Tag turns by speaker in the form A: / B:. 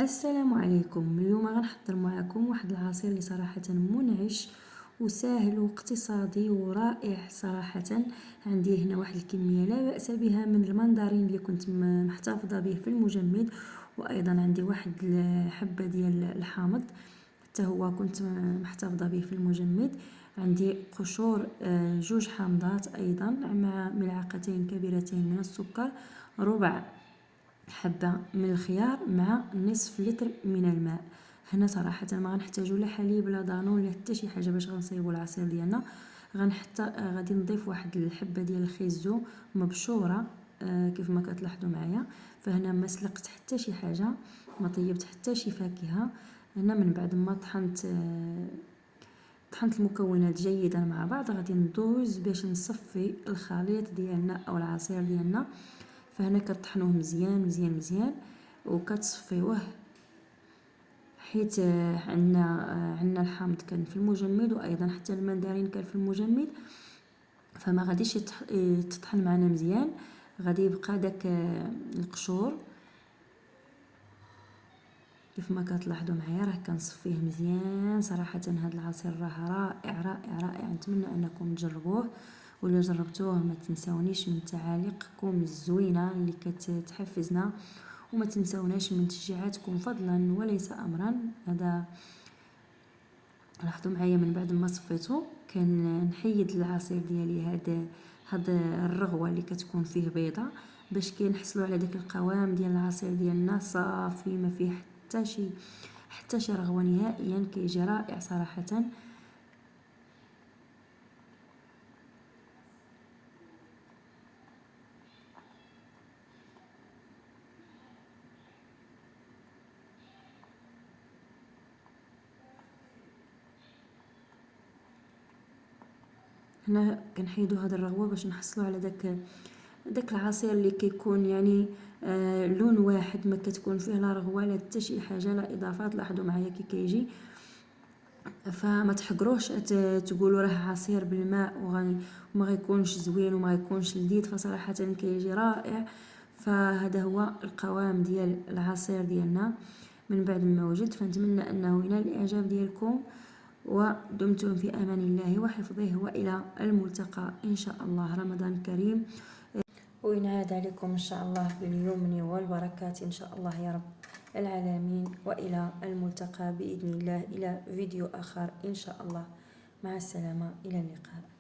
A: السلام عليكم. اليوم غنحضر معكم واحد العصير اللي صراحة منعش وسهل واقتصادي ورائع صراحة. عندي هنا واحد الكمية لا بأس بها من المندرين اللي كنت محتفظة به في المجمد، وايضا عندي واحد الحبة ديال الحامض حتى هو كنت محتفظة به في المجمد. عندي قشور جوج حامضات ايضا مع ملعقتين كبيرتين من السكر، ربع حبة من الخيار مع نصف لتر من الماء. هنا صراحة ما غنحتاجو لا حليب لا دانون لا حتى شي حاجة باش غنصايبو العصير ديالنا. غادي نضيف واحد الحبة ديال الخيزو مبشورة كيف ما كتلاحظوا معايا. فهنا ما سلقت حتى شي حاجة، ما طيبت حتى شي فاكهة. هنا من بعد ما طحنت المكونات جيدا مع بعض غادي ندوز باش نصفي الخليط ديالنا او العصير ديالنا. فهنا كطحنوه مزيان مزيان مزيان وكتصفيوه، حيت عندنا الحامض كان في المجمد وايضا حتى المندرين كان في المجمد، فما غاديش يتطحن معنا مزيان. غادي يبقى داك القشور كيف ما كتلاحظوا معايا. راه كنصفيه مزيان صراحه. هذا العصير راه رائع رائع رائع، نتمنى انكم تجربوه، ولا جربتوه ما تنساونيش من تعاليقكم الزوينه اللي كتحفزنا، وما تنساوناش من تشجيعاتكم فضلا وليس امرا. هذا لاحظوا معايا من بعد ما صفيته كان نحيد العصير ديالي هاد الرغوه اللي كتكون فيه بيضه باش كنحصلوا على داك القوام ديال العصير ديالنا صافي، ما فيه حتى شي رغوه نهائيا. كيجي رائع صراحه. هنا كنحيدوا هاد الرغوه باش نحصلوا على داك العصير اللي كيكون يعني لون واحد، ما كتكون فيه لا رغوه لا حتى شي حاجه لا اضافات. لاحظوا معايا كي كيجي، فما تحقروش تقولوا راه عصير بالماء وما غيكونش زوين وما غيكونش لذيذ، فصراحه كيجي رائع. فهذا هو القوام ديال العصير ديالنا من بعد ما وجد. فنتمنى انه ينال الاعجاب ديالكم، ودمتم في امان الله وحفظه، والى الملتقى ان شاء الله. رمضان كريم وينعاد عليكم إن شاء الله باليمن والبركات إن شاء الله يا رب العالمين. وإلى الملتقى بإذن الله إلى فيديو آخر إن شاء الله. مع السلامة، إلى اللقاء.